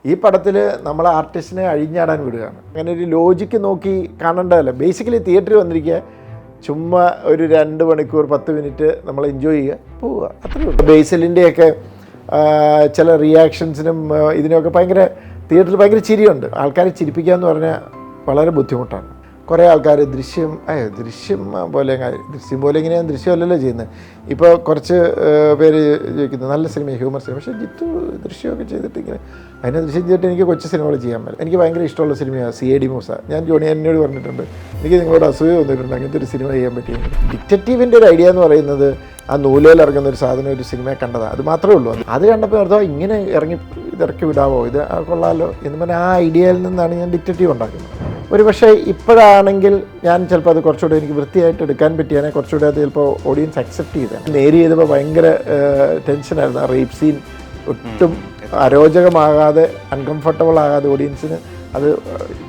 ഈ പടത്തിൽ നമ്മൾ ആർട്ടിസ്റ്റിനെ അഴിഞ്ഞാടാൻ വിടുകയാണ്. അങ്ങനെ ഒരു ലോജിക്ക് നോക്കി കാണേണ്ടതല്ല. ബേസിക്കലി തിയേറ്ററിൽ വന്നിരിക്കുക, ചുമ്മാ ഒരു 2 മണിക്കൂർ 10 മിനിറ്റ് നമ്മൾ എൻജോയ് ചെയ്യുക, പോവുക, അത്രയേ ഉള്ളൂ. ബേസിലിൻ്റെയൊക്കെ ചില റിയാക്ഷൻസിനും ഇതിനൊക്കെ ഭയങ്കര തിയേറ്ററിൽ ഭയങ്കര ചിരിയുണ്ട്. ആൾക്കാരെ ചിരിപ്പിക്കുക എന്ന് പറഞ്ഞാൽ വളരെ ബുദ്ധിമുട്ടാണ്. കുറേ ആൾക്കാർ ദൃശ്യം പോലെ ഇങ്ങനെയാണ്, ദൃശ്യമല്ലല്ലോ ചെയ്യുന്നത്. ഇപ്പോൾ കുറച്ച് പേര് ചോദിക്കുന്നത് നല്ല സിനിമ, ഹ്യൂമർ സിനിമ, പക്ഷേ ജിത്തു ദൃശ്യമൊക്കെ ചെയ്തിട്ട് ഇങ്ങനെ അതിനെ ദൃശ്യം ചെയ്തിട്ട് എനിക്ക് കൊച്ചു സിനിമകൾ ചെയ്യാൻ പറ്റും. എനിക്ക് ഭയങ്കര ഇഷ്ടമുള്ള സിനിമയാണ് CID മൂസ. ഞാൻ ജോണി എന്നോട് പറഞ്ഞിട്ടുണ്ട്, എനിക്ക് നിങ്ങളോട് അസൂയ വന്നിട്ടുണ്ട് അങ്ങനത്തെ ഒരു സിനിമ ചെയ്യാൻ പറ്റിയെന്ന്. ഡിറ്റക്റ്റീവിൻ്റെ ഒരു ഐഡിയ എന്ന് പറയുന്നത് ആ നൂലേൽ ഇറങ്ങുന്ന ഒരു സാധനം ഒരു സിനിമയെ കണ്ടതാണ്, അത് മാത്രമേ ഉള്ളൂ. അത് കണ്ടപ്പോൾ അർത്ഥം ഇങ്ങനെ ഇറക്കി വിടാവോ, ഇത് കൊള്ളാമല്ലോ എന്ന് പറഞ്ഞാൽ ആ ഐഡിയയിൽ നിന്നാണ് ഞാൻ ഡിറ്റക്റ്റീവ് ഉണ്ടാക്കുന്നത്. ഒരു പക്ഷേ ഇപ്പോഴാണെങ്കിൽ ഞാൻ ചിലപ്പോൾ അത് കുറച്ചുകൂടെ എനിക്ക് വൃത്തിയായിട്ട് എടുക്കാൻ പറ്റിയാൽ കുറച്ചുകൂടെ അത് ചിലപ്പോൾ ഓഡിയൻസ് അക്സെപ്റ്റ് ചെയ്തത്. നേരി ചെയ്തപ്പോൾ ഭയങ്കര ടെൻഷനായിരുന്നു. ആ റേപ്പ് സീൻ ഒട്ടും അരോചകമാകാതെ അൺകംഫർട്ടബിൾ ആകാതെ ഓഡിയൻസിന് അത്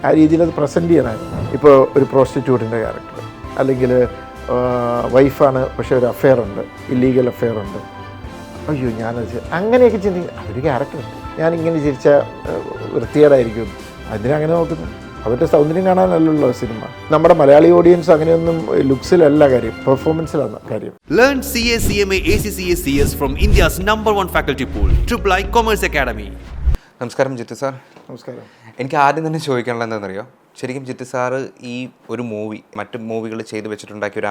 ആ രീതിയിൽ അത് പ്രസൻറ്റ് ചെയ്യണമായിരുന്നു. ഇപ്പോൾ ഒരു പ്രോസ്റ്റിറ്റ്യൂട്ടിൻ്റെ ക്യാരക്ടർ, അല്ലെങ്കിൽ വൈഫാണ് പക്ഷേ ഒരു അഫെയർ ഉണ്ട്, ഇല്ലീഗൽ അഫെയർ ഉണ്ട്, അയ്യോ ഞാനത് അങ്ങനെയൊക്കെ ചിന്തിക്കും. അതൊരു ക്യാരക്ടറുണ്ട്, ഞാനിങ്ങനെ ചിരിച്ചാൽ വൃത്തികേടായിരിക്കും, അതിനങ്ങനെ നോക്കുന്നു. അവരുടെ സൗന്ദര്യം കാണാനല്ലല്ലോ സിനിമ. നമ്മുടെ മലയാളി ഓഡിയൻസ് അങ്ങനെയൊന്നും ലുക്സിലല്ല കാര്യം, പെർഫോമൻസിലാണ് കാര്യം. Learn CA, CMA, ACCA, CS from India's #1 faculty pool, III Commerce Academy. നമസ്കാരം ജിത്തു സാർ. നമസ്കാരം. എനിക്ക് ആദ്യം തന്നെ ചോദിക്കാനുള്ള എന്താണെന്നറിയോ, ശരിക്കും ജിത്തു സാറ് ഈ ഒരു മൂവി മറ്റ് മൂവികൾ ചെയ്ത് വെച്ചിട്ടുണ്ടാക്കിയ ഒരു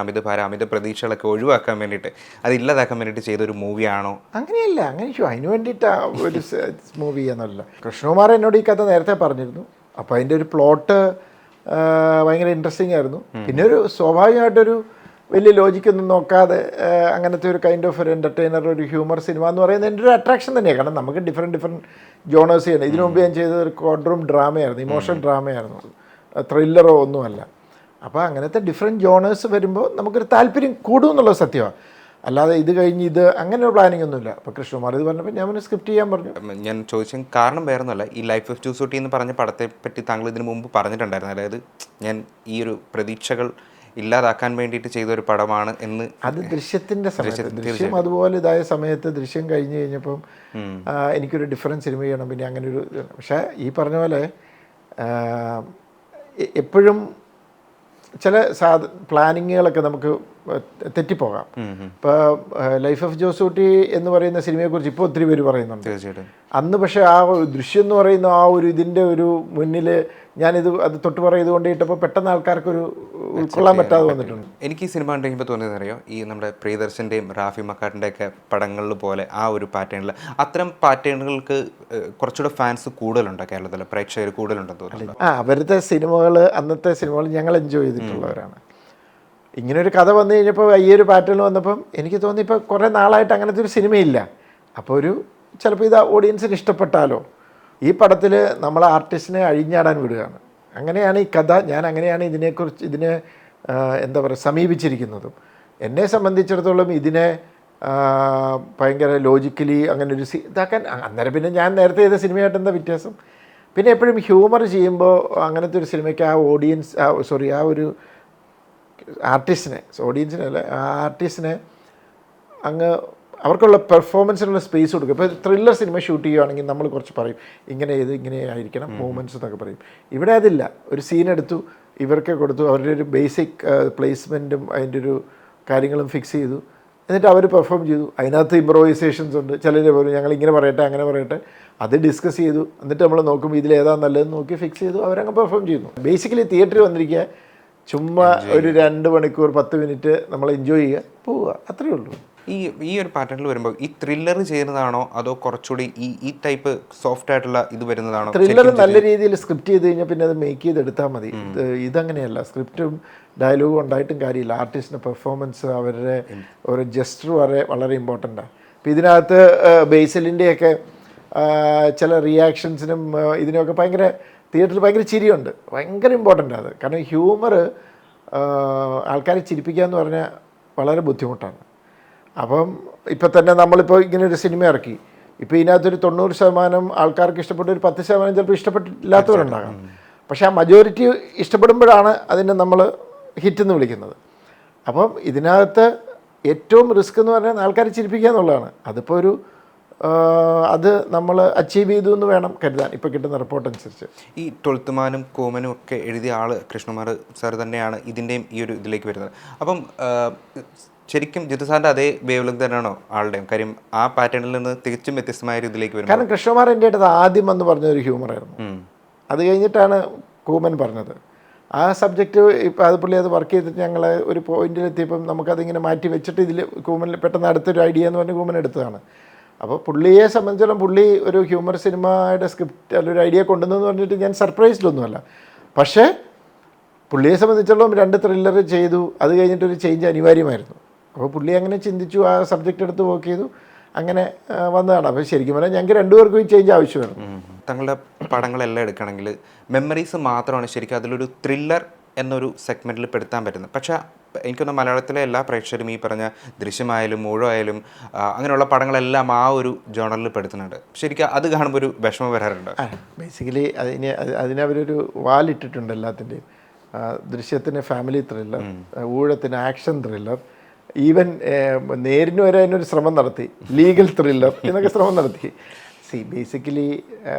അമിത പ്രതീക്ഷകളൊക്കെ ഒഴിവാക്കാൻ വേണ്ടിയിട്ട്, അത് ഇല്ലാതാക്കാൻ വേണ്ടിയിട്ട് ചെയ്തൊരു മൂവിയാണോ? അങ്ങനെയല്ല, അങ്ങനെ അതിന് വേണ്ടിയിട്ടാണ് ഒരു മൂവി ചെയ്യാന്നല്ല. കൃഷ്ണകുമാർ എന്നോട് ഈ കഥ നേരത്തെ പറഞ്ഞിരുന്നു. അപ്പോൾ അതിൻ്റെ ഒരു പ്ലോട്ട് ഭയങ്കര ഇൻട്രസ്റ്റിംഗ് ആയിരുന്നു. പിന്നെ ഒരു സ്വാഭാവികമായിട്ടൊരു വലിയ ലോജിക്കൊന്നും നോക്കാതെ അങ്ങനത്തെ ഒരു കൈൻഡ് ഓഫ് ഒരു എൻ്റർടൈനർ, ഒരു ഹ്യൂമർ സിനിമ എന്ന് പറയുന്നത് എൻ്റെ ഒരു അട്രാക്ഷൻ തന്നെയാണ്. കാരണം നമുക്ക് ഡിഫറെൻറ്റ് ജോണേഴ്സ് ചെയ്യണം. ഇതിനു മുമ്പ് ഞാൻ ചെയ്തത് ഒരു കോർട്ട് ഡ്രാമയായിരുന്നു, ഇമോഷണൽ ഡ്രാമയായിരുന്നു, ത്രില്ലറോ ഒന്നുമല്ല. അപ്പോൾ അങ്ങനത്തെ ഡിഫറെൻറ്റ് ജോണേഴ്സ് വരുമ്പോൾ നമുക്കൊരു താല്പര്യം കൂടും എന്നുള്ളത് സത്യമാണ്. അല്ലാതെ ഇത് കഴിഞ്ഞ് ഇത് അങ്ങനെ ഒരു പ്ലാനിങ് ഒന്നുമില്ല. അപ്പോൾ കൃഷ്ണകുമാർ ഇത് പറഞ്ഞപ്പോൾ ഞാൻ സ്ക്രിപ്റ്റ് ചെയ്യാൻ പറഞ്ഞു. ഞാൻ ചോദിച്ച കാരണം വേറെ ഒന്നുമല്ല, ഈ ലൈഫ് ഓഫ് ജോസൂട്ടി എന്ന് പറഞ്ഞ പടത്തെ പറ്റി താങ്കൾ ഇതിനു മുമ്പ് പറഞ്ഞിട്ടുണ്ടായിരുന്നു. അതായത് ഞാൻ ഈ ഒരു പ്രതീക്ഷകൾ ഇല്ലാതാക്കാൻ വേണ്ടിയിട്ട് ചെയ്തൊരു പടമാണ് എന്ന്. അത് ദൃശ്യത്തിൻ്റെ സമയത്ത്, ദൃശ്യം അതുപോലെ ഇതായ സമയത്ത്, ദൃശ്യം കഴിഞ്ഞ് കഴിഞ്ഞപ്പം എനിക്കൊരു ഡിഫറൻറ്റ് സിനിമ ചെയ്യണം. പിന്നെ അങ്ങനെ ഒരു പക്ഷേ ഈ പറഞ്ഞ പോലെ എപ്പോഴും ചില പ്ലാനിങ്ങുകളൊക്കെ നമുക്ക് തെറ്റിപ്പോകാം. ഇപ്പോൾ ലൈഫ് ഓഫ് ജോസൂട്ടി എന്ന് പറയുന്ന സിനിമയെക്കുറിച്ച് ഇപ്പോൾ ഒത്തിരി പേര് പറയുന്നുണ്ട്. തീർച്ചയായിട്ടും. അന്ന് പക്ഷേ ആ ദൃശ്യം എന്ന് പറയുന്ന ആ ഒരു ഇതിൻ്റെ ഒരു മുന്നിൽ അത് തൊട്ട് പറയത് കൊണ്ടിട്ടപ്പോൾ പെട്ടെന്ന് ആൾക്കാർക്കൊരു ഉൾക്കൊള്ളാൻ പറ്റാതെ വന്നിട്ടുണ്ട്. എനിക്ക് ഈ സിനിമ കണ്ടുകഴിയുമ്പോൾ തോന്നിയതറിയോ, ഈ നമ്മുടെ പ്രിയദർശൻ്റെയും റാഫി മക്കാട്ടിൻ്റെയൊക്കെ പടങ്ങളിൽ പോലെ ആ ഒരു പാറ്റേണിൽ, അത്തരം പാറ്റേണുകൾക്ക് കുറച്ചുകൂടെ ഫാൻസ് കൂടുതലുണ്ടോ കേരളത്തിൽ, പ്രേക്ഷകർ കൂടുതലുണ്ടെന്ന് തോന്നുന്നു. അവരുടെ സിനിമകൾ, അന്നത്തെ സിനിമകൾ ഞങ്ങൾ എൻജോയ് ചെയ്തിട്ടുള്ളവരാണ്. ഇങ്ങനൊരു കഥ വന്നു കഴിഞ്ഞപ്പോൾ ഈ ഒരു പാറ്റേൺ വന്നപ്പം എനിക്ക് തോന്നി ഇപ്പോൾ കുറേ നാളായിട്ട് അങ്ങനത്തെ ഒരു സിനിമയില്ല. അപ്പോൾ ചിലപ്പോൾ ഇത് ഓഡിയൻസിന് ഇഷ്ടപ്പെട്ടാലോ. ഈ പടത്തിൽ നമ്മൾ ആർട്ടിസ്റ്റിനെ അഴിഞ്ഞാടാൻ വിടുകയാണ്. അങ്ങനെയാണ് ഈ കഥ, ഞാൻ അങ്ങനെയാണ് ഇതിനെ എന്താ പറയുക സമീപിച്ചിരിക്കുന്നതും. എന്നെ സംബന്ധിച്ചിടത്തോളം ഇതിനെ ഭയങ്കര ലോജിക്കലി അങ്ങനെ ഒരു ഇതാക്കാൻ അന്നേരം പിന്നെ ഞാൻ നേരത്തെ ചെയ്ത സിനിമയായിട്ട് എന്താ വ്യത്യാസം? പിന്നെ എപ്പോഴും ഹ്യൂമർ ചെയ്യുമ്പോൾ അങ്ങനത്തെ ഒരു സിനിമയ്ക്ക് ആ ഓഡിയൻസ് ആ ഒരു ഓഡിയൻസിനല്ല, ആ ആർട്ടിസ്റ്റിനെ അങ്ങ് അവർക്കുള്ള പെർഫോമൻസിനുള്ള സ്പേസ് കൊടുക്കും. ഇപ്പോൾ ത്രില്ലർ സിനിമ ഷൂട്ട് ചെയ്യുകയാണെങ്കിൽ നമ്മൾ കുറച്ച് പറയും, ഇങ്ങനെ ആയിരിക്കണം മൂവ്മെൻറ്റ്സ് എന്നൊക്കെ പറയും. ഇവിടെ അതില്ല. ഒരു സീനെടുത്തു, ഇവർക്ക് കൊടുത്തു, അവരുടെ ഒരു ബേസിക് പ്ലേസ്മെൻറ്റും അതിൻ്റെ ഒരു കാര്യങ്ങളും ഫിക്സ് ചെയ്തു, എന്നിട്ട് അവർ പെർഫോം ചെയ്തു. അതിനകത്ത് ഇംപ്രൊവൈസേഷൻസ് ഉണ്ട്. ചിലർ പറയും ഞങ്ങൾ ഇങ്ങനെ പറയട്ടെ അങ്ങനെ പറയട്ടെ, അത് ഡിസ്കസ് ചെയ്തു. എന്നിട്ട് നമ്മൾ നോക്കുമ്പോൾ ഇതിലേതാണ് നല്ലതെന്ന് നോക്കി ഫിക്സ് ചെയ്തു, അവരങ്ങ് പെർഫോം ചെയ്യുന്നു. ബേസിക്കലി തിയേറ്ററിൽ വന്നിരിക്കുക, ചുമ്മാ ഒരു 2 മണിക്കൂർ 10 മിനിറ്റ് നമ്മൾ എൻജോയ് ചെയ്യുക, പോവുക, അത്രയേ ഉള്ളൂ. ഈ ഒരു പാറ്റേണിൽ വരുമ്പോൾ ഈ ത്രില്ലർ ചെയ്യുന്നതാണോ അതോ കുറച്ചുകൂടി ഈ ടൈപ്പ് സോഫ്റ്റ് ആയിട്ടുള്ള ഇത് വരുന്നതാണോ? ത്രില്ലർ നല്ല രീതിയിൽ സ്ക്രിപ്റ്റ് ചെയ്ത് കഴിഞ്ഞാൽ പിന്നെ അത് മേക്ക് ചെയ്തെടുത്താൽ മതി. ഇതങ്ങനെയല്ല. സ്ക്രിപ്റ്റും ഡയലോഗും ഉണ്ടായിട്ടും കാര്യമില്ല. ആർട്ടിസ്റ്റിൻ്റെ പെർഫോമൻസ്, അവരുടെ ഒരു ജസ്റ്റർ വളരെ ഇമ്പോർട്ടൻ്റാണ്. അപ്പോൾ ഇതിനകത്ത് ബേസിലിൻ്റെയൊക്കെ ചില റിയാക്ഷൻസിനും ഇതിനൊക്കെ തിയേറ്ററിൽ ഭയങ്കര ചിരിയുണ്ട്. ഭയങ്കര ഇമ്പോർട്ടൻ്റ് അത്. കാരണം ഹ്യൂമർ ആൾക്കാരെ ചിരിപ്പിക്കുക എന്ന് പറഞ്ഞാൽ വളരെ ബുദ്ധിമുട്ടാണ്. അപ്പം ഇപ്പം തന്നെ നമ്മളിപ്പോൾ ഇങ്ങനെ ഒരു സിനിമ ഇറക്കി, ഇപ്പോൾ ഇതിനകത്തൊരു 90% ആൾക്കാർക്ക് ഇഷ്ടപ്പെട്ട, ഒരു 10% ചിലപ്പോൾ ഇഷ്ടപ്പെട്ടില്ലാത്തവരുണ്ടാകാം. പക്ഷേ ആ മജോറിറ്റി ഇഷ്ടപ്പെടുമ്പോഴാണ് അതിനെ നമ്മൾ ഹിറ്റ് എന്ന് വിളിക്കുന്നത്. അപ്പം ഇതിനകത്ത് ഏറ്റവും റിസ്ക് എന്ന് പറഞ്ഞാൽ ആൾക്കാരെ ചിരിപ്പിക്കുക എന്നുള്ളതാണ്. അതിപ്പോൾ അത് നമ്മൾ അച്ചീവ് ചെയ്തു എന്ന് വേണം കരുതാൻ ഇപ്പോൾ കിട്ടുന്ന റിപ്പോർട്ട് അനുസരിച്ച്. ഈ 12th മാനും കോമനും ഒക്കെ എഴുതിയ ആൾ കൃഷ്ണകുമാർ സാർ തന്നെയാണ് ഇതിൻ്റെയും ഈ ഒരു ഇതിലേക്ക് വരുന്നത്. അപ്പം ശരിക്കും ജിത്തു സാറിൻ്റെ അതേ വേവ് ലെങ്ത് തന്നെയാണോ ആളുടെയും? കാര്യം ആ പാറ്റേണിൽ നിന്ന് തികച്ചും വ്യത്യസ്തമായ ഒരു ഇതിലേക്ക് വരും. കാരണം കൃഷ്ണകുമാർ എൻ്റെ അടുത്ത് ആദ്യം വന്ന് പറഞ്ഞൊരു ഹ്യൂമറായിരുന്നു. അത് കഴിഞ്ഞിട്ടാണ് കൂമൻ പറഞ്ഞത്. ആ സബ്ജക്റ്റ് ഇപ്പോൾ അത് പുള്ളി അത് വർക്ക് ചെയ്തിട്ട് ഞങ്ങൾ ഒരു പോയിന്റിലെത്തിയപ്പം നമുക്കതിങ്ങനെ മാറ്റി വെച്ചിട്ട് ഇതിൽ കൂമനിൽ പെട്ടെന്ന് അടുത്തൊരു ഐഡിയ എന്ന് പറഞ്ഞ് കൂമൻ എടുത്തതാണ്. അപ്പോൾ പുള്ളിയെ സംബന്ധിച്ചിടത്തോളം പുള്ളി ഒരു ഹ്യൂമർ സിനിമയുടെ സ്ക്രിപ്റ്റ് അല്ലൊരു ഐഡിയ കൊണ്ടുവന്നെന്ന് പറഞ്ഞിട്ട് ഞാൻ സർപ്രൈസ്ഡൊന്നുമല്ല. പക്ഷേ പുള്ളിയെ സംബന്ധിച്ചിടത്തോളം 2 ത്രില്ലർ ചെയ്തു, അത് കഴിഞ്ഞിട്ടൊരു ചേഞ്ച് അനിവാര്യമായിരുന്നു. അപ്പോൾ പുള്ളി അങ്ങനെ ചിന്തിച്ചു, ആ സബ്ജക്റ്റ് എടുത്ത് വർക്ക് ചെയ്തു, അങ്ങനെ വന്നതാണ്. അപ്പോൾ ശരിക്കും പറഞ്ഞാൽ ഞങ്ങൾക്ക് 2 പേർക്കും ഈ ചേഞ്ച് ആവശ്യമായിരുന്നു. തങ്ങളുടെ പടങ്ങളെല്ലാം എടുക്കുകയാണെങ്കിൽ മെമ്മറീസ് മാത്രമാണ് ശരിക്കും അതിലൊരു ത്രില്ലർ എന്നൊരു സെഗ്മെൻറ്റിൽ പെടുത്താൻ പറ്റുന്നത്. പക്ഷേ എനിക്കൊന്ന് മലയാളത്തിലെ എല്ലാ പ്രേക്ഷകരും ഈ പറഞ്ഞ ദൃശ്യമായാലും മൂഴമായാലും അങ്ങനെയുള്ള പടങ്ങളെല്ലാം ആ ഒരു ജോണറിൽ പെടുത്തുന്നുണ്ട്. ശരിക്കും അത് കാണുമ്പോൾ ഒരു വിഷമം വരാറുണ്ട്. ബേസിക്കലി അതിനവരൊരു വാലിട്ടിട്ടുണ്ട് എല്ലാത്തിൻ്റെയും. ദൃശ്യത്തിന് ഫാമിലി ത്രില്ലർ, ഊഴത്തിന് ആക്ഷൻ ത്രില്ലർ, ഈവൻ നേരിന് വരെ അതിനൊരു ശ്രമം നടത്തി, ലീഗൽ ത്രില്ലർ എന്നൊക്കെ ശ്രമം നടത്തി. ബേസിക്കലി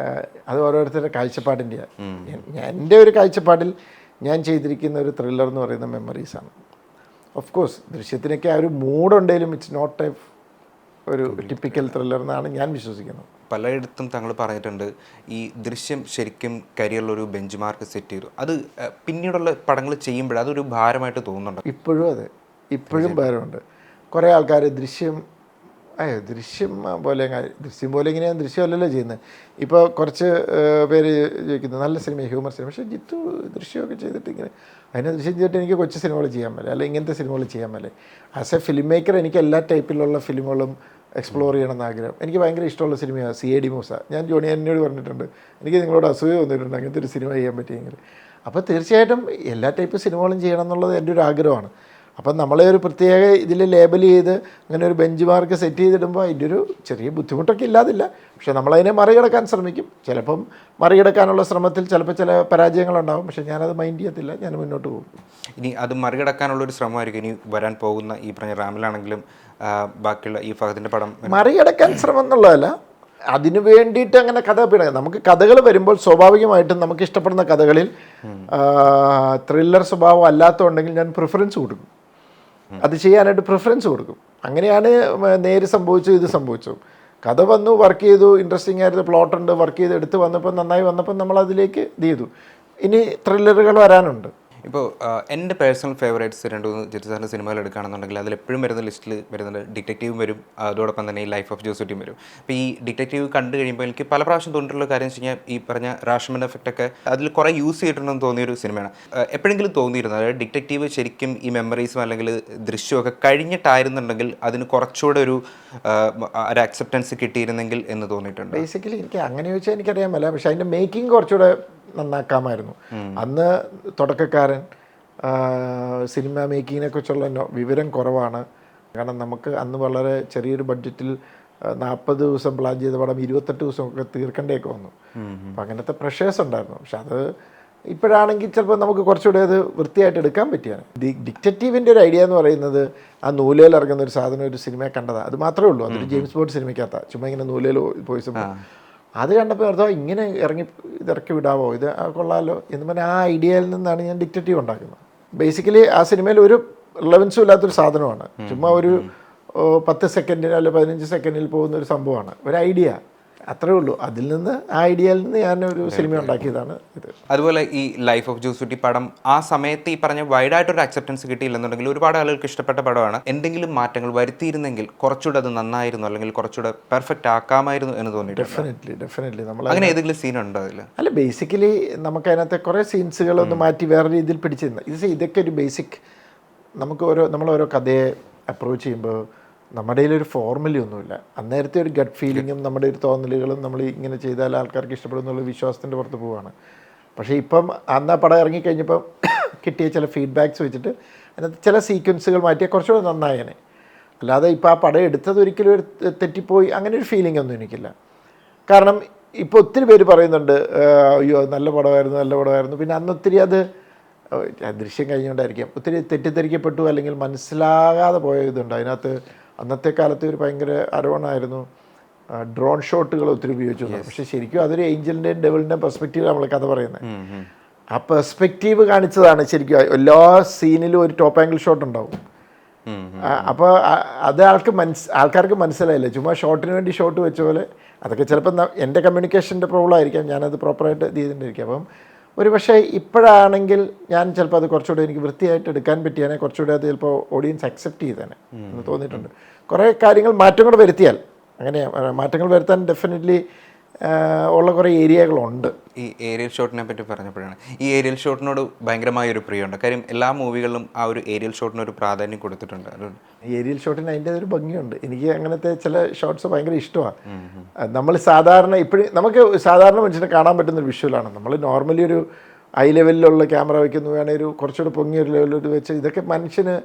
അത് ഓരോരുത്തരുടെ കാഴ്ചപ്പാടിൻ്റെയാണ്. എൻ്റെ ഒരു കാഴ്ചപ്പാടിൽ ഞാൻ ചെയ്തിരിക്കുന്ന ഒരു ത്രില്ലർ എന്ന് പറയുന്ന മെമ്മറീസാണ്. ഓഫ് കോഴ്സ് ദൃശ്യത്തിനൊക്കെ ആ ഒരു മൂഡുണ്ടെങ്കിലും ഇറ്റ്സ് നോട്ട് ഒരു ടിപ്പിക്കൽ ത്രില്ലർ എന്നാണ് ഞാൻ വിശ്വസിക്കുന്നത്. പലയിടത്തും താങ്കൾ പറഞ്ഞിട്ടുണ്ട് ഈ ദൃശ്യം ശരിക്കും കരിയറിലൊരു ബെഞ്ച് മാർക്ക് സെറ്റ് ചെയ്തു. അത് പിന്നീടുള്ള പടങ്ങൾ ചെയ്യുമ്പോൾ അതൊരു ഭാരമായിട്ട് തോന്നുന്നുണ്ട്. ഇപ്പോഴും ഭാരമുണ്ട്. കുറേ ആൾക്കാർ ദൃശ്യം പോലെ ഇങ്ങനെയാണ് ദൃശ്യമല്ലല്ലോ ചെയ്യുന്നത്. ഇപ്പോൾ കുറച്ച് പേര് ചോദിക്കുന്നത് നല്ല സിനിമ, ഹ്യൂമർ സിനിമ, പക്ഷേ ജിത്തു ദൃശ്യമൊക്കെ ചെയ്തിട്ട് ഇങ്ങനെ അതിനെ ദൃശ്യം ചെയ്തിട്ട് എനിക്ക് കൊച്ചു സിനിമകൾ ചെയ്യാൻ പറ്റില്ല, അല്ലെങ്കിൽ ഇങ്ങനത്തെ സിനിമകൾ ചെയ്യാൻ പറ്റില്ല. ആസ് എ ഫിലിം മേക്കർ എനിക്ക് എല്ലാ ടൈപ്പിലുള്ള ഫിലിമുകളും എക്സ്പ്ലോർ ചെയ്യണമെന്ന് ആഗ്രഹം. എനിക്ക് ഭയങ്കര ഇഷ്ടമുള്ള സിനിമയാണ് CID മൂസ. ഞാൻ ജോണി എന്നോട് പറഞ്ഞിട്ടുണ്ട്, എനിക്ക് നിങ്ങളോട് അസൂയ വന്നിട്ടുണ്ട് അങ്ങനത്തെ ഒരു സിനിമ ചെയ്യാൻ പറ്റിയെങ്കിൽ. അപ്പോൾ തീർച്ചയായിട്ടും എല്ലാ ടൈപ്പ് സിനിമകളും ചെയ്യണം എന്നുള്ളത് എൻ്റെ ഒരു ആഗ്രഹമാണ്. അപ്പം നമ്മളെ ഒരു പ്രത്യേക ഇതിൽ ലേബൽ ചെയ്ത് അങ്ങനെ ഒരു ബെഞ്ച് മാർക്ക് സെറ്റ് ചെയ്തിടുമ്പോൾ അതിൻ്റെ ഒരു ചെറിയ ബുദ്ധിമുട്ടൊക്കെ ഇല്ലാതില്ല. പക്ഷേ നമ്മളതിനെ മറികടക്കാൻ ശ്രമിക്കും. ചിലപ്പം മറികടക്കാനുള്ള ശ്രമത്തിൽ ചിലപ്പോൾ ചില പരാജയങ്ങളുണ്ടാകും. പക്ഷേ ഞാനത് മൈൻഡ് ചെയ്യത്തില്ല, ഞാൻ മുന്നോട്ട് പോകും. ഇനി അത് മറികടക്കാനുള്ളൊരു ശ്രമമായിരിക്കും ഇനി വരാൻ പോകുന്ന ഈ പറഞ്ഞ റാമിലാണെങ്കിലും ബാക്കിയുള്ള ഈ ഫഹദിൻ്റെ പടം. മറികടക്കാൻ ശ്രമം എന്നുള്ളതല്ല, അതിനു വേണ്ടിയിട്ട് അങ്ങനെ കഥ പിണങ്ങും. നമുക്ക് കഥകൾ വരുമ്പോൾ സ്വാഭാവികമായിട്ടും നമുക്ക് ഇഷ്ടപ്പെടുന്ന കഥകളിൽ ത്രില്ലർ സ്വഭാവം അല്ലാത്തതുണ്ടെങ്കിൽ ഞാൻ പ്രിഫറൻസ് കൊടുക്കും, അത് ചെയ്യാനായിട്ട് പ്രിഫറൻസ് കൊടുക്കും. അങ്ങനെയാണ് നേര് സംഭവിച്ചു, ഇത് സംഭവിച്ചു. കഥ വന്നു, വർക്ക് ചെയ്തു, ഇൻട്രസ്റ്റിംഗ് ആയിരുന്നു, പ്ലോട്ടുണ്ട്, വർക്ക് ചെയ്ത് എടുത്ത് വന്നപ്പോൾ നന്നായി വന്നപ്പോൾ നമ്മൾ അതിലേക്ക് ഇത് ചെയ്തു. ഇനി ത്രില്ലറുകൾ വരാനുണ്ട്. ഇപ്പോൾ എൻ്റെ പേഴ്സണൽ ഫേവറേറ്റ്സ് 2-3 ജിത്തു സാറിൻ്റെ സിനിമകൾ എടുക്കുകയാണെന്നുണ്ടെങ്കിൽ അതിലെപ്പോഴും വരുന്ന ലിസ്റ്റിൽ വരുന്നത് ഡിറ്റക്റ്റീവും വരും, അതോടൊപ്പം തന്നെ ഈ ലൈഫ് ഓഫ് ജോസൂട്ടിയും വരും. അപ്പോൾ ഈ ഡിറ്റക്റ്റീവ് കണ്ടു കഴിയുമ്പോൾ എനിക്ക് പല പ്രാവശ്യം തോന്നിയിട്ടുള്ള കാര്യം വെച്ച് കഴിഞ്ഞാൽ ഈ പറഞ്ഞ റാഷ്മൻ എഫക്റ്റൊക്കെ അതിൽ കുറേ യൂസ് ചെയ്തിട്ടുണ്ടെന്ന് തോന്നിയൊരു സിനിമയാണ്. എപ്പോഴെങ്കിലും തോന്നിയിരുന്നു അതായത് ഡിറ്റക്റ്റീവ് ശരിക്കും ഈ മെമ്മറീസും അല്ലെങ്കിൽ ദൃശ്യമൊക്കെ കഴിഞ്ഞിട്ടായിരുന്നുണ്ടെങ്കിൽ അതിന് കുറച്ചുകൂടെ ഒരു അക്സെപ്റ്റൻസ് കിട്ടിയിരുന്നെങ്കിൽ എന്ന് തോന്നിയിട്ടുണ്ട്? ബേസിക്കലി എനിക്ക് അങ്ങനെ ചോദിച്ചാൽ എനിക്കറിയാൻ പറ്റില്ല, പക്ഷേ അതിൻ്റെ മേക്കിംഗ് കുറച്ചുകൂടെ നന്നാക്കാമായിരുന്നു. അന്ന് തുടക്കക്കാരൻ, സിനിമ മേക്കിങ്ങിനെ കുറിച്ചുള്ള വിവരം കുറവാണ്. കാരണം നമുക്ക് അന്ന് വളരെ ചെറിയൊരു ബഡ്ജറ്റിൽ 40 ദിവസം പ്ലാൻ ചെയ്ത പടം 28 ദിവസമൊക്കെ തീർക്കേണ്ടതൊക്കെ വന്നു. അപ്പം അങ്ങനത്തെ പ്രഷേഴ്സ് ഉണ്ടായിരുന്നു. പക്ഷെ അത് ഇപ്പോഴാണെങ്കിൽ ചിലപ്പോൾ നമുക്ക് കുറച്ചുകൂടെ അത് വൃത്തിയായിട്ട് എടുക്കാൻ പറ്റിയാണ്. ഡിറ്റക്റ്റീവിൻ്റെ ഒരു ഐഡിയ എന്ന് പറയുന്നത് ആ നൂലേൽ ഇറങ്ങുന്ന ഒരു സാധനം ഒരു സിനിമയെ കണ്ടതാണ്, അത് മാത്രമേ ഉള്ളൂ. അതൊരു ജെയിംസ് ബോണ്ട് സിനിമയ്ക്കകത്താണ്. ചുമ്മാ ഇങ്ങനെ നൂലേൽ പോയി അത് കണ്ടപ്പോൾ അർത്ഥം ഇങ്ങനെ ഇറക്കി വിടാവോ, ഇത് കൊള്ളാമല്ലോ എന്ന് പറഞ്ഞാൽ ആ ഐഡിയയിൽ നിന്നാണ് ഞാൻ ഡിറ്റക്റ്റീവ് ഉണ്ടാക്കുന്നത്. ബേസിക്കലി ആ സിനിമയിൽ ഒരു റിലവൻസും ഇല്ലാത്തൊരു സാധനമാണ്, ചുമ്മാ ഒരു 10 സെക്കൻഡിന് അല്ലെങ്കിൽ 15 സെക്കൻഡിൽ പോകുന്ന ഒരു സംഭവമാണ്, ഒരു ഐഡിയ, അത്രേ ഉള്ളൂ. അതിൽ നിന്ന് ആ ഐഡിയയിൽ നിന്ന് ഞാനൊരു സിനിമ ഉണ്ടാക്കിയതാണ് ഇത്. അതുപോലെ ഈ ലൈഫ് ഓഫ് ജോസൂട്ടി പടം ആ സമയത്ത് ഈ പറഞ്ഞ വൈഡായിട്ടൊരു അക്സെപ്റ്റൻസ് കിട്ടിയില്ലെന്നുണ്ടെങ്കിൽ ഒരുപാട് ആളുകൾക്ക് ഇഷ്ടപ്പെട്ട പടമാണ്. എന്തെങ്കിലും മാറ്റങ്ങൾ വരുത്തിയിരുന്നെങ്കിൽ കുറച്ചുകൂടെ അത് നന്നായിരുന്നു, അല്ലെങ്കിൽ കുറച്ചുകൂടെ പെർഫെക്റ്റ് ആക്കാമായിരുന്നു എന്ന് തോന്നിയിട്ടുണ്ട്? ഡെഫിനറ്റ്ലി നമ്മൾ അങ്ങനെ ഏതെങ്കിലും സീനുണ്ടോ അതിൽ? അല്ല, ബേസിക്കലി നമുക്ക് അതിനകത്തെ കുറേ സീൻസുകളൊന്ന് മാറ്റി വേറെ രീതിയിൽ പിടിച്ചിരുന്നത്. ഇതൊക്കെ ഒരു ബേസിക് നമുക്ക് നമ്മളോരോ കഥയെ അപ്രോച്ച് ചെയ്യുമ്പോൾ നമ്മുടെ ഒരു ഫോർമുല ഒന്നുമില്ല. അന്നേരത്തെ ഒരു ഗട്ട് ഫീലിങ്ങും നമ്മുടെ ഒരു തോന്നലുകളും നമ്മൾ ഇങ്ങനെ ചെയ്താൽ ആൾക്കാർക്ക് ഇഷ്ടപ്പെടുന്നുള്ള വിശ്വാസത്തിൻ്റെ പുറത്ത് പോവുകയാണ്. പക്ഷേ ഇപ്പം അന്ന് ആ പടം ഇറങ്ങിക്കഴിഞ്ഞപ്പം കിട്ടിയ ചില ഫീഡ്ബാക്ക്സ് വെച്ചിട്ട് അതിനകത്ത് ചില സീക്വൻസുകൾ മാറ്റിയാൽ കുറച്ചുകൂടെ നന്നായേനെ. അല്ലാതെ ഇപ്പോൾ ആ പടം എടുത്തത് ഒരിക്കലും ഒരു തെറ്റിപ്പോയി അങ്ങനെ ഒരു ഫീലിംഗ് ഒന്നും എനിക്കില്ല. കാരണം ഇപ്പോൾ ഒത്തിരി പേര് പറയുന്നുണ്ട് അയ്യോ നല്ല പടമായിരുന്നു. പിന്നെ അന്ന് ഒത്തിരി അത് ദൃശ്യം കഴിഞ്ഞുകൊണ്ടായിരിക്കാം ഒത്തിരി തെറ്റിദ്ധരിക്കപ്പെട്ടു, അല്ലെങ്കിൽ മനസ്സിലാകാതെ പോയ ഇതുണ്ട് അതിനകത്ത്. അന്നത്തെ കാലത്ത് ഒരു ഭയങ്കര ആരോപണമായിരുന്നു ഡ്രോൺ ഷോട്ടുകൾ ഒത്തിരി ഉപയോഗിച്ചു. പക്ഷെ ശരിക്കും അതൊരു ഏഞ്ചലിൻ്റെയും ഡെവിളിൻ്റെയും പെർസ്പെക്റ്റീവ് നമ്മൾ കഥ പറയുന്നത്. ആ പെർസ്പെക്റ്റീവ് കാണിച്ചതാണ് ശരിക്കും. എല്ലാ സീനിലും ഒരു ടോപ്പ് ആംഗിൾ ഷോട്ട് ഉണ്ടാവും. അപ്പോൾ അത് ആൾക്കാർക്ക് മനസ്സിലായില്ല, ചുമ്മാ ഷോട്ടിന് വേണ്ടി ഷോട്ട് വെച്ച പോലെ. അതൊക്കെ ചിലപ്പോൾ എൻ്റെ കമ്മ്യൂണിക്കേഷൻ്റെ പ്രോബ്ലം ആയിരിക്കാം, ഞാനത് പ്രോപ്പറായിട്ട് ഇത് ചെയ്തിട്ടുണ്ടായിരിക്കും. അപ്പം ഒരു പക്ഷേ ഇപ്പോഴാണെങ്കിൽ ഞാൻ ചിലപ്പോൾ അത് കുറച്ചുകൂടെ എനിക്ക് വൃത്തിയായിട്ട് എടുക്കാൻ പറ്റിയാൽ കുറച്ചുകൂടെ അത് ചിലപ്പോൾ ഓഡിയൻസ് അക്സെപ്റ്റ് ചെയ്തേനെ എന്ന് തോന്നിയിട്ടുണ്ട്. കുറേ കാര്യങ്ങൾ മാറ്റങ്ങൾ വരുത്തിയാൽ, അങ്ങനെ മാറ്റങ്ങൾ വരുത്താൻ ഡെഫിനറ്റ്ലി ഉള്ള കുറേ ഏരിയകളുണ്ട്. ഈ ഏരിയൽ ഷോട്ടിനെ പറ്റി പറഞ്ഞപ്പോഴാണ്, ഈ ഏരിയൽ ഷോട്ടിനോട് ഭയങ്കരമായൊരു പ്രിയമുണ്ട്. കാര്യം എല്ലാ മൂവികളിലും ആ ഒരു ഏരിയൽ ഷോട്ടിനൊരു പ്രാധാന്യം കൊടുത്തിട്ടുണ്ട്. ഏരിയൽ ഷോട്ടിന് അതിൻ്റെ ഒരു ഭംഗിയുണ്ട്. എനിക്ക് അങ്ങനത്തെ ചില ഷോട്ട്സ് ഭയങ്കര ഇഷ്ടമാണ്. നമ്മൾ സാധാരണ ഇപ്പോഴും നമുക്ക് സാധാരണ മനുഷ്യനെ കാണാൻ പറ്റുന്നൊരു വിഷ്വലാണ്. നമ്മൾ നോർമലി ഒരു ഐ ലെവലിലുള്ള ക്യാമറ വയ്ക്കുന്നു, വേണേൽ ഒരു കുറച്ചുകൂടെ പൊങ്ങിയ ഒരു ലെവലിൽ വെച്ച് ഇതൊക്കെ മനുഷ്യന്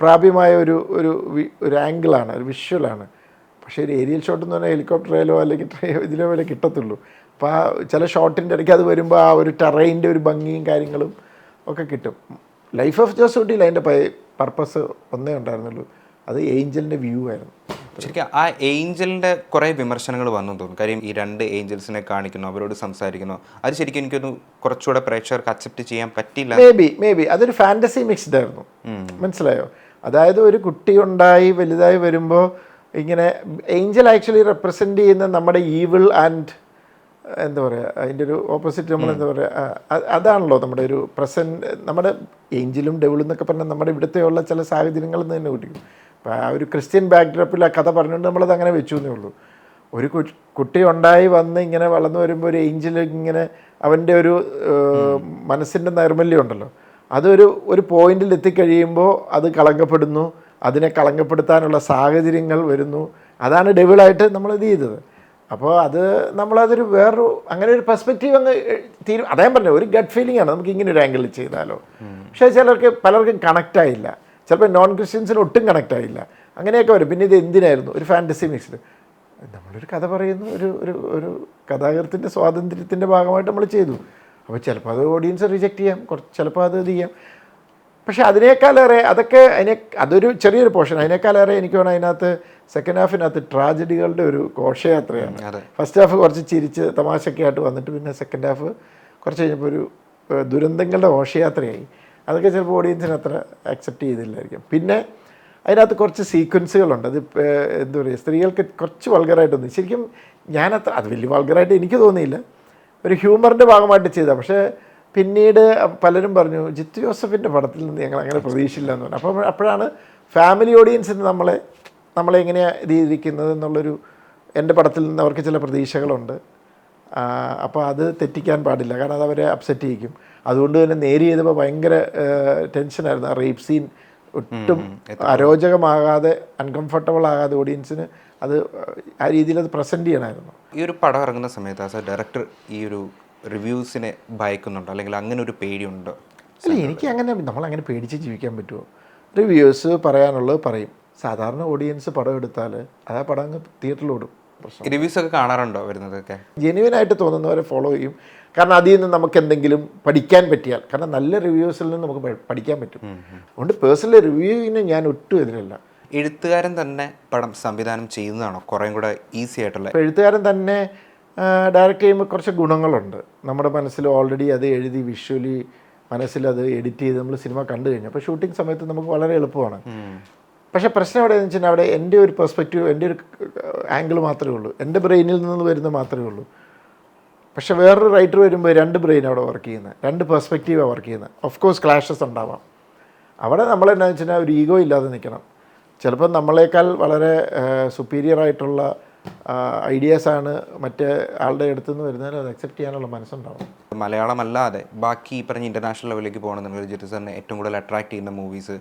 പ്രാപ്യമായ ഒരു ആംഗിളാണ്, ഒരു വിഷ്വലാണ്. പക്ഷേ ഒരു ഏരിയൽ ഷോട്ട് എന്ന് പറഞ്ഞാൽ ഹെലികോപ്റ്ററിലോ അല്ലെങ്കിൽ ഇതിലോ വരെ കിട്ടത്തുള്ളൂ. അപ്പോൾ ആ ചില ഷോട്ടിൻ്റെ ഇടയ്ക്ക് അത് വരുമ്പോൾ ആ ഒരു ടെറൈൻ്റെ ഒരു ഭംഗിയും കാര്യങ്ങളും ഒക്കെ കിട്ടും. ലൈഫ് ഓഫ് ജോസൂട്ടിയിൽ അതിൻ്റെ പർപ്പസ് ഒന്നേ ഉണ്ടായിരുന്നുള്ളൂ, അത് ഏഞ്ചലിൻ്റെ വ്യൂ ആയിരുന്നു. ശരിക്കും ആ ഏഞ്ചലിൻ്റെ കുറേ വിമർശനങ്ങൾ വന്നു തോന്നുന്നു. കാര്യം ഈ രണ്ട് ഏഞ്ചൽസിനെ കാണിക്കുന്നു, അവരോട് സംസാരിക്കുന്നു, അത് ശരിക്കും എനിക്കൊന്ന് കുറച്ചുകൂടെ പ്രേക്ഷകർക്ക് അക്സെപ്റ്റ് ചെയ്യാൻ പറ്റില്ല. മേ ബി അതൊരു ഫാൻറ്റസി മിക്സ്ഡ് ആയിരുന്നു. മനസ്സിലായോ? അതായത് ഒരു കുട്ടി ഉണ്ടായി വലുതായി വരുമ്പോൾ ഇങ്ങനെ ഏഞ്ചൽ ആക്ച്വലി റെപ്രസെൻ്റ് ചെയ്യുന്ന നമ്മുടെ ഈവിൾ ആൻഡ് എന്താ പറയുക, അതിൻ്റെ ഒരു ഓപ്പോസിറ്റ് നമ്മൾ എന്താ പറയുക, അതാണല്ലോ നമ്മുടെ ഒരു നമ്മുടെ ഏഞ്ചലും ഡെവിളും എന്നൊക്കെ പറഞ്ഞാൽ നമ്മുടെ ഇവിടുത്തെയുള്ള ചില സാഹചര്യങ്ങളിൽ നിന്ന് തന്നെ കുട്ടിക്കും. അപ്പോൾ ആ ഒരു ക്രിസ്ത്യൻ ബാക്ക്ഡ്രോപ്പിൽ ആ കഥ പറഞ്ഞുകൊണ്ട് നമ്മളത് അങ്ങനെ വെച്ചു എന്നേ ഉള്ളൂ. ഒരു കുട്ടി ഉണ്ടായി വന്ന് ഇങ്ങനെ വളർന്നു വരുമ്പോൾ ഒരു ഏഞ്ചൽ ഇങ്ങനെ അവൻ്റെ ഒരു മനസ്സിൻ്റെ നൈർമല്യം ഉണ്ടല്ലോ, അതൊരു പോയിന്റിൽ എത്തിക്കഴിയുമ്പോൾ അത് കളങ്കപ്പെടുന്നു, അതിനെ കളങ്കപ്പെടുത്താനുള്ള സാഹചര്യങ്ങൾ വരുന്നു. അതാണ് ഡെവിളായിട്ട് നമ്മളിത് ചെയ്തത്. അപ്പോൾ അത് നമ്മളതൊരു വേറൊരു അങ്ങനെ ഒരു പെർസ്പെക്റ്റീവ് അങ്ങ് അതേ പറഞ്ഞു, ഒരു ഗട്ട് ഫീലിംഗ് ആണ് നമുക്ക് ഇങ്ങനെ ഒരു ആംഗിളിൽ ചെയ്താലോ. പക്ഷേ പലർക്കും കണക്റ്റ് ആയില്ല, ചിലപ്പോൾ നോൺ ക്രിസ്ത്യൻസിന് ഒട്ടും കണക്റ്റ് ആയില്ല, അങ്ങനെയൊക്കെ വരും. പിന്നെ ഇത് എന്തിനായിരുന്നു ഒരു ഫാൻറ്റസി മിക്സ്ഡ്? നമ്മളൊരു കഥ പറയുന്നു, ഒരു കഥാകൃത്തിൻ്റെ സ്വാതന്ത്ര്യത്തിൻ്റെ ഭാഗമായിട്ട് നമ്മൾ ചെയ്തു. അപ്പോൾ ചിലപ്പോൾ അത് ഓഡിയൻസ് റിജക്റ്റ് ചെയ്യാം, ചിലപ്പോൾ അത് ഇത് ചെയ്യാം. പക്ഷേ അതിനേക്കാളേറെ അതൊരു ചെറിയൊരു പോർഷൻ, അതിനേക്കാളേറെ എനിക്ക് വേണം അതിനകത്ത് സെക്കൻഡ് ഹാഫിനകത്ത് ട്രാജഡികളുടെ ഒരു ഘോഷയാത്രയാണ്. ഫസ്റ്റ് ഹാഫ് കുറച്ച് ചിരിച്ച് തമാശയൊക്കെ ആയിട്ട് വന്നിട്ട് പിന്നെ സെക്കൻഡ് ഹാഫ് കുറച്ച് കഴിഞ്ഞപ്പോൾ ഒരു ദുരന്തങ്ങളുടെ ഘോഷയാത്രയായി. അതൊക്കെ ചിലപ്പോൾ ഓഡിയൻസിന് അത്ര അക്സെപ്റ്റ് ചെയ്തില്ലായിരിക്കും. പിന്നെ അതിനകത്ത് കുറച്ച് സീക്വൻസുകളുണ്ട്, അത് എന്താ പറയുക, സ്ത്രീകൾക്ക് കുറച്ച് വൾഗറായിട്ടൊന്നും ശരിക്കും അത് വലിയ വൾഗറായിട്ട് എനിക്ക് തോന്നിയില്ല, ഒരു ഹ്യൂമറിൻ്റെ ഭാഗമായിട്ട് ചെയ്താൽ. പക്ഷേ പിന്നീട് പലരും പറഞ്ഞു ജിത്തു ജോസഫിൻ്റെ പടത്തിൽ നിന്ന് ഞങ്ങൾ അങ്ങനെ പ്രതീക്ഷയില്ല എന്ന് പറഞ്ഞു. അപ്പോഴാണ് ഫാമിലി ഓഡിയൻസിന് നമ്മളെ എങ്ങനെയാണ് ഇത് ചെയ്തിരിക്കുന്നത് എന്നുള്ളൊരു, എൻ്റെ പടത്തിൽ നിന്ന് അവർക്ക് ചില പ്രതീക്ഷകളുണ്ട്. അപ്പോൾ അത് തെറ്റിക്കാൻ പാടില്ല, കാരണം അത് അവരെ അപ്സെറ്റ് ചെയ്യിക്കും. അതുകൊണ്ട് തന്നെ നേരി ചെയ്തപ്പോൾ ഭയങ്കര ടെൻഷനായിരുന്നു. ആ റേപ്പ് സീൻ ഒട്ടും അരോചകമാകാതെ അൺകംഫർട്ടബിൾ ആകാതെ ഓഡിയൻസിന് അത് ആ രീതിയിൽ അത് പ്രസൻറ്റ് ചെയ്യണമായിരുന്നു. ഈ ഒരു പടം ഇറങ്ങുന്ന സമയത്ത് ആസ് എ ഡയറക്ടർ ഈ ഒരു റിവ്യൂസിനെ ഭയക്കുന്നുണ്ടോ, അല്ലെങ്കിൽ അങ്ങനെ ഒരു പേടിയുണ്ടോ? അല്ല, എനിക്ക് അങ്ങനെ നമ്മളങ്ങനെ പേടിച്ച് ജീവിക്കാൻ പറ്റുമോ? റിവ്യൂസ് പറയാനുള്ളത് പറയും. സാധാരണ ഓഡിയൻസ് പടം എടുത്താൽ അത് ആ പടം അങ്ങ് തിയേറ്ററിൽ ഓടും. റിവ്യൂസ് ഒക്കെ കാണാറുണ്ടോ വരുന്നതൊക്കെ? ജെന്യുവനായിട്ട് തോന്നുന്നവരെ ഫോളോ ചെയ്യും. കാരണം അതിൽ നിന്ന് നമുക്ക് എന്തെങ്കിലും പഠിക്കാൻ പറ്റിയാൽ, കാരണം നല്ല റിവ്യൂസിൽ നിന്ന് നമുക്ക് പഠിക്കാൻ പറ്റും. അതുകൊണ്ട് പേഴ്സണലി റിവ്യൂവിന് ഞാൻ ഒട്ടും എതിരല്ല. എഴുത്തുകാരൻ തന്നെ പടം സംവിധാനം ചെയ്യുന്നതാണോ കുറേ കൂടെ ഈസി ആയിട്ടുള്ള? ഇപ്പോൾ എഴുത്തുകാരൻ തന്നെ ഡയറക്റ്റ് ചെയ്യുമ്പോൾ കുറച്ച് ഗുണങ്ങളുണ്ട്. നമ്മുടെ മനസ്സിൽ ഓൾറെഡി അത് എഴുതി വിഷ്വലി മനസ്സിലത് എഡിറ്റ് ചെയ്ത് നമ്മൾ സിനിമ കണ്ടു കഴിഞ്ഞു. അപ്പോൾ ഷൂട്ടിംഗ് സമയത്ത് നമുക്ക് വളരെ എളുപ്പമാണ്. പക്ഷേ പ്രശ്നം എവിടെയെന്ന് വെച്ചാൽ അവിടെ എൻ്റെ ഒരു പെർസ്പെക്റ്റീവ്, എൻ്റെ ഒരു ആംഗിൾ മാത്രമേ ഉള്ളൂ, എൻ്റെ ബ്രെയിനിൽ നിന്ന് വരുന്നത് മാത്രമേ ഉള്ളൂ. പക്ഷേ വേറൊരു റൈറ്റർ വരുമ്പോൾ രണ്ട് ബ്രെയിൻ അവിടെ വർക്ക് ചെയ്യുന്നത്, രണ്ട് പെർസ്പെക്റ്റീവാണ് വർക്ക് ചെയ്യുന്നത്. ഓഫ് കോഴ്സ് ക്ലാഷസ് ഉണ്ടാവാം. അവിടെ നമ്മളെന്നു വെച്ചാൽ ഒരു ഈഗോ ഇല്ലാതെ നിൽക്കണം. ചിലപ്പോൾ നമ്മളെക്കാൾ വളരെ സുപ്പീരിയർ ആയിട്ടുള്ള ഐഡിയാസാണ് മറ്റേ ആളുടെ അടുത്തു നിന്ന് വരുന്നതിൽ അത് അക്സെപ്റ്റ് ചെയ്യാനുള്ള മനസ്സുണ്ടാവും. മലയാളമല്ലാതെ ബാക്കി പറഞ്ഞ ഇൻ്റർനാഷണൽ ലെവലിലേക്ക് പോകണമെന്നുണ്ടെങ്കിൽ ജിത്തു സാറിനെ ഏറ്റവും കൂടുതൽ അട്രാക്ട് ചെയ്യുന്ന മൂവീസ്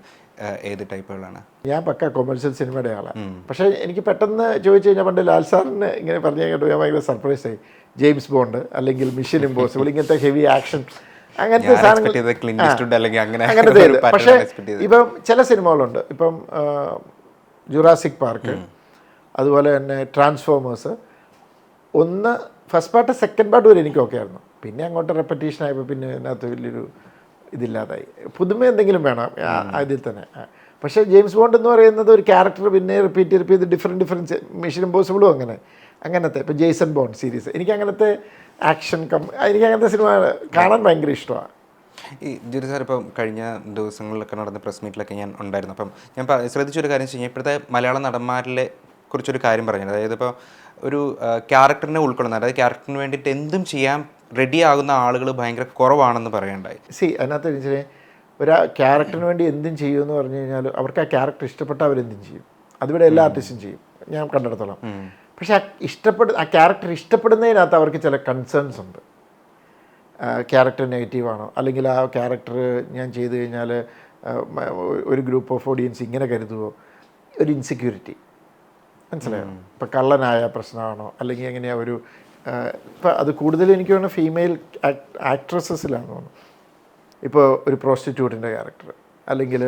ഏത് ടൈപ്പുകളാണ്? ഞാൻ പക്ക കൊമേഴ്ഷ്യൽ സിനിമയുടെ ആളാണ്. പക്ഷേ എനിക്ക് പെട്ടെന്ന് ചോദിച്ചു കഴിഞ്ഞാൽ പണ്ട് ലാൽ സാറിന് ഇങ്ങനെ പറഞ്ഞു കേട്ടു ഞാൻ ഭയങ്കര സർപ്രൈസ് ആയി. ജെയിംസ് ബോണ്ട് അല്ലെങ്കിൽ മിഷൻ ഇമ്പോസിബിൾ, ഇങ്ങനത്തെ ഹെവി ആക്ഷൻ അങ്ങനത്തെ സാധനങ്ങൾ അങ്ങനത്തെ. പക്ഷേ ഇപ്പം ചില സിനിമകളുണ്ട്, ഇപ്പം ജുറാസിക് പാർക്ക്, അതുപോലെ തന്നെ ട്രാൻസ്ഫോമേഴ്സ്, ഒന്ന് ഫസ്റ്റ് പാർട്ട് സെക്കൻഡ് പാർട്ട് വരെ എനിക്ക് ഓക്കെ ആയിരുന്നു. പിന്നെ അങ്ങോട്ട് റെപ്പറ്റീഷൻ ആയപ്പോൾ പിന്നെ അതിനകത്ത് വലിയൊരു ഇതില്ലാതായി. പുതുമ എന്തെങ്കിലും വേണം അതിൽ തന്നെ. പക്ഷേ ജെയിംസ് ബോണ്ട് എന്ന് പറയുന്നത് ഒരു ക്യാരക്ടർ പിന്നെ റിപ്പീറ്റ് ചെയ്ത് ഡിഫറെൻറ്റ് മിഷൻ ഇമ്പോസിബിളും അങ്ങനത്തെ ഇപ്പോൾ ജെയ്സൺ ബോണ്ട് സീരീസ് എനിക്ക് അങ്ങനത്തെ ആക്ഷൻ എനിക്ക് അങ്ങനത്തെ സിനിമ കാണാൻ ഭയങ്കര ഇഷ്ടമാണ്. ഈ ജിരി സാർ ഇപ്പം കഴിഞ്ഞ ദിവസങ്ങളിലൊക്കെ നടന്ന പ്രസ് മീറ്റിലൊക്കെ ഞാൻ ഉണ്ടായിരുന്നു. അപ്പം ഞാൻ ശ്രദ്ധിച്ചൊരു കാര്യം വെച്ച് കഴിഞ്ഞാൽ ഇപ്പോഴത്തെ മലയാള നടന്മാരിലെ കുറിച്ചൊരു കാര്യം പറഞ്ഞത്, അതായത് ഇപ്പോൾ ഒരു ക്യാരക്ടറിനെ ഉൾക്കൊള്ളുന്ന, അതായത് ക്യാരക്ടറിന് വേണ്ടിയിട്ട് എന്തും ചെയ്യാൻ റെഡി ആകുന്ന ആളുകൾ ഭയങ്കര കുറവാണെന്ന് പറയണ്ടായി. അതിനകത്ത് വെച്ചാൽ ഒരു ക്യാരക്ടറിന് വേണ്ടി എന്തും ചെയ്യുമെന്ന് പറഞ്ഞു കഴിഞ്ഞാൽ അവർക്ക് ആ ക്യാരക്ടർ ഇഷ്ടപ്പെട്ട അവരെന്തും ചെയ്യും. അതിവിടെ എല്ലാ ആർട്ടിസ്റ്റും ചെയ്യും ഞാൻ കണ്ടെടുത്തോളം. പക്ഷേ ആ ക്യാരക്ടർ ഇഷ്ടപ്പെടുന്നതിനകത്ത് അവർക്ക് ചില കൺസേൺസ് ഉണ്ട്. ക്യാരക്ടർ നെഗറ്റീവാണോ, അല്ലെങ്കിൽ ആ ക്യാരക്ടർ ഞാൻ ചെയ്തു കഴിഞ്ഞാൽ ഒരു ഗ്രൂപ്പ് ഓഫ് ഓഡിയൻസ് ഇങ്ങനെ കരുതുമോ, ഒരു ഇൻസെക്യൂരിറ്റി മനസ്സിലായോ. ഇപ്പം കള്ളനായ പ്രശ്നമാണോ, അല്ലെങ്കിൽ എങ്ങനെയാണ് ഇപ്പം അത് കൂടുതലും എനിക്ക് തോന്നുന്നു ഫീമെയിൽ ആക്ട്രസസിലാണ് തോന്നുന്നു. ഇപ്പോൾ ഒരു പ്രോസ്റ്റിറ്റ്യൂട്ടിൻ്റെ ക്യാരക്ടർ, അല്ലെങ്കിൽ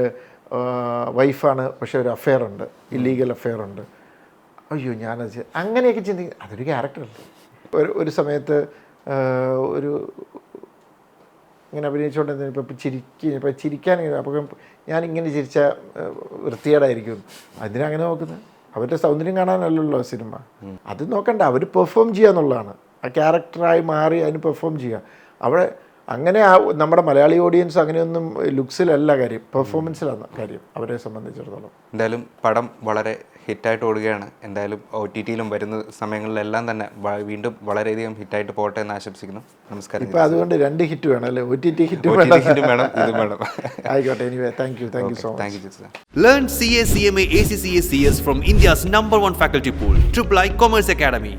വൈഫാണ് പക്ഷേ ഒരു അഫെയർ ഉണ്ട്, ഇല്ലീഗൽ അഫെയർ ഉണ്ട്, അയ്യോ ഞാനത് അങ്ങനെയൊക്കെ ചിന്തിക്കും. അതൊരു ക്യാരക്ടറല്ലേ. ഒരു സമയത്ത് ഒരു ഇങ്ങനെ അഭിനയിച്ചുകൊണ്ടിരുന്ന ഇപ്പോൾ ചിരിക്കാൻ അപ്പം ഞാനിങ്ങനെ ചിരിച്ചാൽ വൃത്തികേടായിരിക്കും. അതിനങ്ങനെ നോക്കുന്നത് അവരുടെ സൗന്ദര്യം കാണാനല്ലല്ലോ സിനിമ. അത് നോക്കണ്ട, അവർ പെർഫോം ചെയ്യുക എന്നുള്ളതാണ്. ആ ക്യാരക്ടറായി മാറി അതിന് പെർഫോം ചെയ്യുക. അവിടെ അങ്ങനെ നമ്മുടെ മലയാളി ഓഡിയൻസ് അങ്ങനെയൊന്നും ലുക്സിലല്ല കാര്യം, പെർഫോമൻസിലാണ് കാര്യം അവരെ സംബന്ധിച്ചിടത്തോളം. എന്തായാലും പടം വളരെ ഹിറ്റായിട്ട് ഓടുകയാണ്. എന്തായാലും OTT-ലും വരുന്ന സമയങ്ങളിലെല്ലാം തന്നെ വീണ്ടും വളരെയധികം ഹിറ്റായിട്ട് പോട്ടെ എന്ന് ആശംസിക്കുന്നു. നമസ്കാരം. ഇപ്പോൾ അതുകൊണ്ട് 2 ഹിറ്റ് വേണം അല്ലേ, OTT ഹിറ്റ് വേണം, ഇതും വേണം. ആയിക്കോട്ടെ. Anyway thank you so much. Thank you Jithu sir. Learn CA, CMA, ACCA, CS from India's #1 faculty pool, III Commerce Academy.